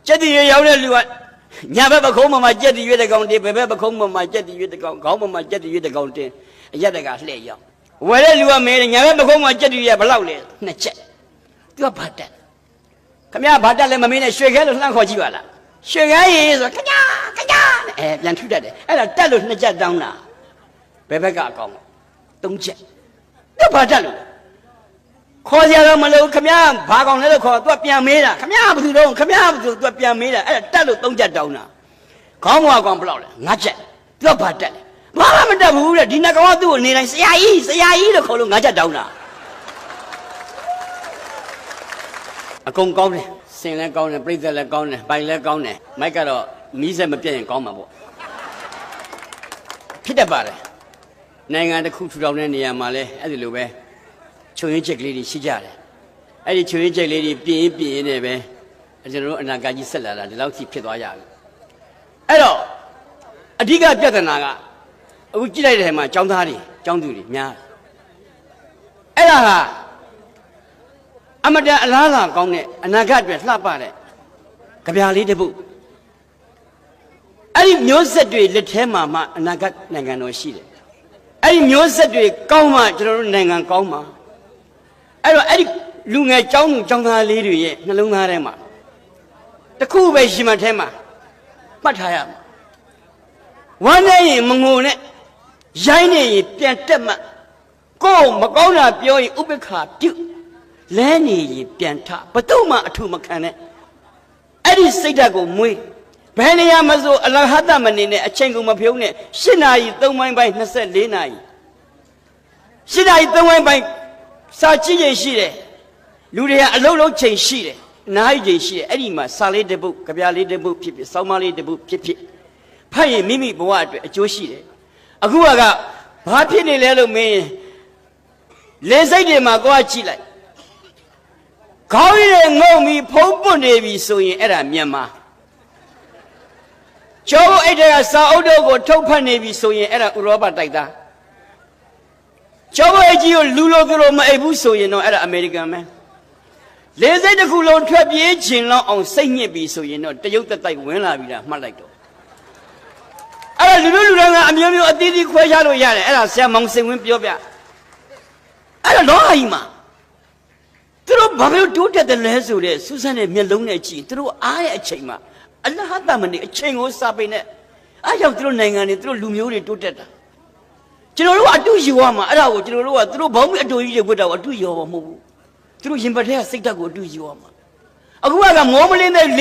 ချက်တည်ရွေးရောက်တဲ့လူကညာဘက်ပခုံးပေါ်မှာချက်တည်ရွေးတဲ့ကောင်တင်ဘယ်ဘက်ပခုံးပေါ်မှာချက်တည်ရွေးတဲ့ကောင်ခေါင်းပေါ်မှာချက်တည်ရွေးတဲ့ကောင်တင်အရက်တကလှည့်ရောက်ဝယ်တဲ့လူကမဲတယ်ညာဘက်ပခုံးမှာချက်တည်ရွေးဘယ်လောက်လဲနှစ်ချက်သူကဘာတက်ခမရဘာတက်လဲမမင်းနဲ့ရွှေခဲလို့လှမ်းခေါ်ကြည့်ပါလားရွှေခဲရေးဆိုခကြပြန်ထုတတ်တယ်အဲ့ဒါတက်လို့နှစ်ချက်တောင်းတာဘယ်ဘက်ကအကောင်သုံးချက်သူဘာတက်လို့ခေါ်ကြတော့မလို့ခမရဘာကောင်လဲလို့ခေါ်သူကပြန်မေးတာခမရဘာသူတော့ခမရဘာသူကပြန်မေးတာအဲ့ဒါတက်လို့သုံးချက်တောင်းတာခေါင်းကောင်ဘယ်လောက်လဲငါးချက်သူကဘာတက်လဲဘာမှမတက်ဘူးတဲ့ဒီနှစ်ကောင်ကသူ့ကိုနေတိုင်းဆရာကြီးလို့ခေါ်လို့ငါးချက်တောင်းတာအကုန်ကောင်းတယ်စင်လည်းကောင်းတယ်ပြိသက်လည်းကောင်းတယ်ပိုင်လည်းကောင်းတယ်မိုက်ကတော့မီးစက်မပြတ်ရင်ကောင်းမှာပေါ့ဖြစ်တတ်ပါတယ်နိုင်ငံတစ်ခုထူထောင်တဲ့နေရာမှာလဲအဲ့ဒီလိုပဲချုံရင်းချက်ကလေးတွေရှိကြတယ်အဲ့ဒီချုံရင်းချက်လေးတွေပြင်းနေပဲကျွန်တော်တို့အနာဂတ်ကြီးဆက်လာတာဒီလောက်ထိဖြစ်သွားရပြီအဲ့တော့အဓိကပြဿနာကအခုကြည့်လိုက်တဲ့ထဲမှာចောင်းသားတွေចောင်းသူတွေများအဲ့ဒါကအမတန်အလားအလာကောင်းတဲ့အနာဂတ်အတွက်လှပတဲ့ကြပြလေးတစ်ပုဒ်အဲ့ဒီမျိုးဆက်တွေလက်ထဲမှာမှအနာဂတ်နိုင်ငံတော်ရှိတယ်အဲ့ဒီမျိုးဆက်တွေကောင်းမှကျွန်တော်တို့နိုင်ငံကောင်းမှာအဲ့တော့အဲ့ဒီလူငယ်ចောင်းသူចောင်းသားလေးတွေရဲ့နှလုံးသားထဲမှာတခုပဲရှိမှထဲမှာမှတ်ထားရမှာဝမ်းနေရင်မငိုနဲ့ရိုင်းနေရင်ပြန်တက်မှကိုယ်မကောင်းတာပြောရင်ဥပ္ပခါပြုတ်လဲနေရင်ပြန်ထဘသူမှအထူမခံနဲ့အဲ့ဒီစိတ်ဓာတ်ကိုမွေးဘယ်နေရာမှာဆိုအလဟတမနေနဲ့အချိန်ကိုမဖြုံးနဲ့8 နာရီ3ပိုင်းပိုင်း24 နာရီ8 နာရီ3ပိုင်းပိုင်းစာကြည့်ရင်ရှိတယ်လူတွေကအလုံးလုံးချိန်ရှိတယ်နားရီချိန်ရှိတယ်အဲ့ဒီမှာစာလေးတစ်ပုဒ်ကြပြလေးတစ်ပုဒ်ဖြစ်ဖြစ်စောင်းမလေးတစ်ပုဒ်ဖြစ်ဖြစ်ဖတ်ရင်မိမိဘဝအတွက်အကျိုးရှိတယ်အခုကဘာဖြစ်နေလဲလို့မင်းလေစိတ်တွေမှာကိုယ်ကကြည့်လိုက်ခေါင်းရည်ငုံပြီးဖုံးပွတ်နေပြီဆိုရင်အဲ့ဒါမြန်မာကျောင်းအိတ်တွေကစာအုပ်တို့ကိုထုတ်ဖတ်နေပြီဆိုရင်အဲ့ဒါဥရောပတိုက်သားကျောင်းအိတ်ကြီးကိုလူလိုသူလိုမအိပ်ဘူးဆိုရင်တော့အဲ့ဒါအမေရိကန်ပဲလေစိတ်တစ်ခုလုံးထွက်ပြေးခြင်းလောက်အောင်စိတ်ညစ်ပြီဆိုရင်တော့တရုတ်သက်တိုက်ဝင်လာပြီလားမှတ်လိုက်တော့အဲ့ဒါလူတွေကအမျိုးမျိုးအသီးသီးခွဲခြားလို့ရတယ်အဲ့ဒါဆရာမောင်စိန်ဝင်းပြောပြအဲ့ဒါလောကကြီးမှာသူတို့ဘာလို့တိုးတက်တယ်လဲဆိုတဲ့စူးစမ်းတဲ့မျက်လုံးနဲ့ကြည့်သူတို့အားရဲ့အချိန်မှာအလဟတမနေအချိန်ကိုစာပေနဲ့အားကြောင့်သူတို့နိုင်ငံတွေသူတို့လူမျိုးတွေတိုးတက်တာကျွန်တော်တို့ကအတူယူရမှာအဲ့ဒါကိုကျွန်တော်တို့ကသူတို့ဘောင်းမီအတူကြီးတွေဝတ်တာကိုအတူယူရမှာမဟုတ်ဘူးသူတို့ရင်ပတ်ထဲကစိတ်ဓာတ်ကိုအတူယူရမှာအခုကမောမလင်းတဲ့